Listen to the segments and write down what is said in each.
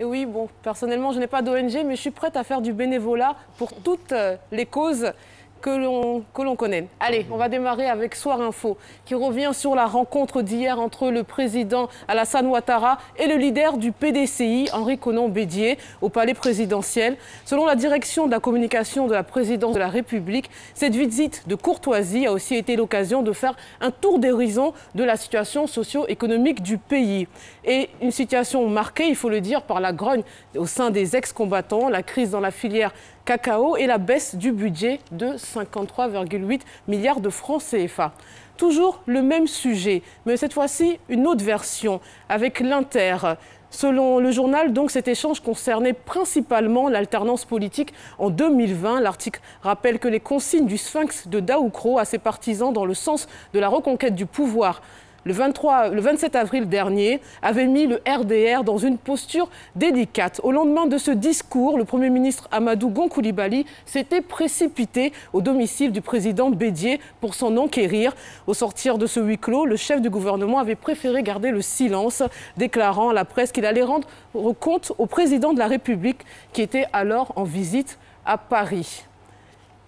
Et oui, bon, personnellement, je n'ai pas d'ONG, mais je suis prête à faire du bénévolat pour toutes les causes que l'on connaît. Allez, on va démarrer avec Soir Info, qui revient sur la rencontre d'hier entre le président Alassane Ouattara et le leader du PDCI, Henri Konan-Bédié, au palais présidentiel. Selon la direction de la communication de la présidence de la République, cette visite de courtoisie a aussi été l'occasion de faire un tour d'horizon de la situation socio-économique du pays. Et une situation marquée, il faut le dire, par la grogne au sein des ex-combattants, la crise dans la filière cacao et la baisse du budget de 53,8 milliards de francs CFA. Toujours le même sujet, mais cette fois-ci une autre version avec l'Inter. Selon le journal, donc, cet échange concernait principalement l'alternance politique en 2020. L'article rappelle que les consignes du Sphinx de Daoukro à ses partisans dans le sens de la reconquête du pouvoir le 27 avril dernier, avait mis le RDR dans une posture délicate. Au lendemain de ce discours, le Premier ministre Amadou Gon Coulibaly s'était précipité au domicile du président Bédié pour s'en enquérir. Au sortir de ce huis clos, le chef du gouvernement avait préféré garder le silence, déclarant à la presse qu'il allait rendre compte au président de la République qui était alors en visite à Paris.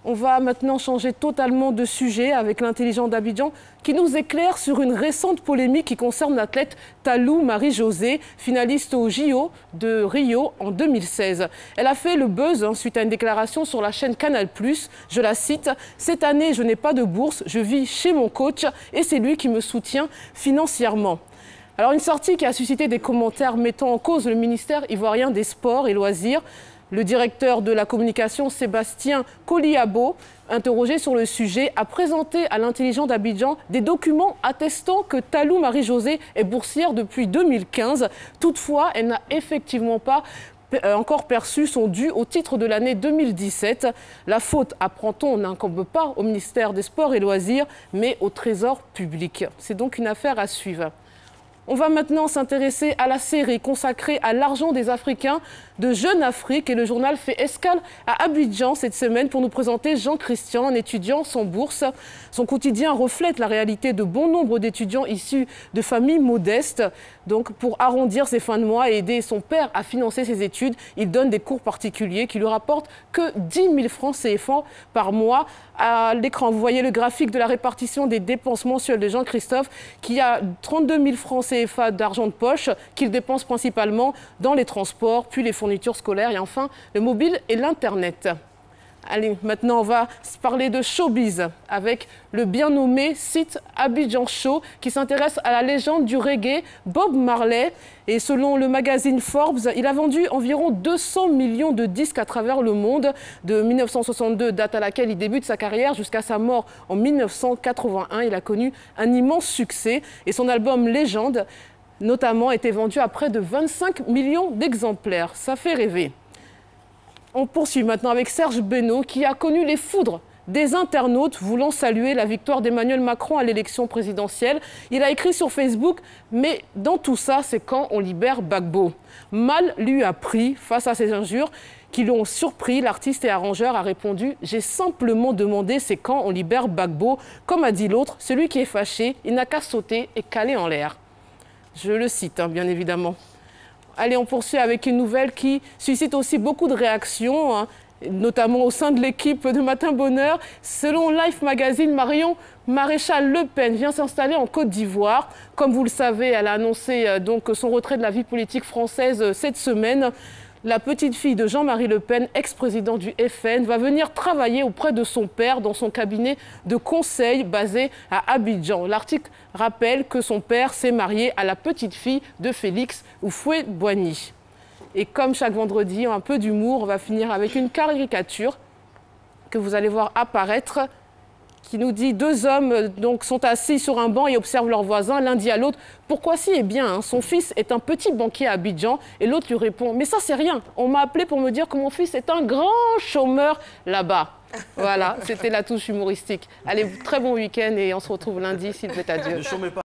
On va maintenant changer totalement de sujet avec l'intelligent d'Abidjan qui nous éclaire sur une récente polémique qui concerne l'athlète Talou Marie-Josée, finaliste au JO de Rio en 2016. Elle a fait le buzz suite à une déclaration sur la chaîne Canal+. Je la cite, « Cette année, je n'ai pas de bourse, je vis chez mon coach et c'est lui qui me soutient financièrement ». Alors une sortie qui a suscité des commentaires mettant en cause le ministère ivoirien des Sports et Loisirs. Le directeur de la communication, Sébastien Koliabo, interrogé sur le sujet, a présenté à l'intelligent d'Abidjan des documents attestant que Talou Marie-Josée est boursière depuis 2015. Toutefois, elle n'a effectivement pas encore perçu son dû au titre de l'année 2017. La faute, apprend-on, n'incombe pas au ministère des Sports et Loisirs, mais au Trésor public. C'est donc une affaire à suivre. On va maintenant s'intéresser à la série consacrée à l'argent des Africains de Jeune Afrique. Et le journal fait escale à Abidjan cette semaine pour nous présenter Jean-Christian, un étudiant sans bourse. Son quotidien reflète la réalité de bon nombre d'étudiants issus de familles modestes. Donc, pour arrondir ses fins de mois et aider son père à financer ses études, il donne des cours particuliers qui lui rapportent que 10 000 francs CFA par mois. À l'écran, vous voyez le graphique de la répartition des dépenses mensuelles de Jean-Christophe qui a 32 000 francs CFA d'argent de poche qu'il dépense principalement dans les transports, puis les fournitures scolaires et enfin le mobile et l'Internet. Allez, maintenant on va parler de showbiz avec le bien nommé site Abidjan Show qui s'intéresse à la légende du reggae Bob Marley. Et selon le magazine Forbes, il a vendu environ 200 millions de disques à travers le monde de 1962, date à laquelle il débute sa carrière, jusqu'à sa mort en 1981. Il a connu un immense succès et son album Légende, notamment, a été vendu à près de 25 millions d'exemplaires. Ça fait rêver. On poursuit maintenant avec Serge Benoît qui a connu les foudres des internautes voulant saluer la victoire d'Emmanuel Macron à l'élection présidentielle. Il a écrit sur Facebook « Mais dans tout ça, c'est quand on libère Gbagbo ». Mal lui a pris face à ces injures qui l'ont surpris. L'artiste et arrangeur a répondu « J'ai simplement demandé c'est quand on libère Gbagbo ». Comme a dit l'autre, celui qui est fâché, il n'a qu'à sauter et caler en l'air. Je le cite, bien évidemment. Allez, on poursuit avec une nouvelle qui suscite aussi beaucoup de réactions, notamment au sein de l'équipe de Matin Bonheur. Selon Life Magazine, Marion Maréchal Le Pen vient s'installer en Côte d'Ivoire. Comme vous le savez, elle a annoncé donc son retrait de la vie politique française cette semaine. La petite fille de Jean-Marie Le Pen, ex-président du FN, va venir travailler auprès de son père dans son cabinet de conseil basé à Abidjan. L'article rappelle que son père s'est marié à la petite fille de Félix Houphouët-Boigny. Et comme chaque vendredi, un peu d'humour, on va finir avec une caricature que vous allez voir apparaître qui nous dit deux hommes sont assis sur un banc et observent leurs voisins. L'un dit à l'autre « Pourquoi si ? Eh bien, son fils est un petit banquier à Abidjan. » Et l'autre lui répond « Mais ça, c'est rien. On m'a appelé pour me dire que mon fils est un grand chômeur là-bas. » Voilà, c'était la touche humoristique. Allez, très bon week-end et on se retrouve lundi, s'il plaît à Dieu.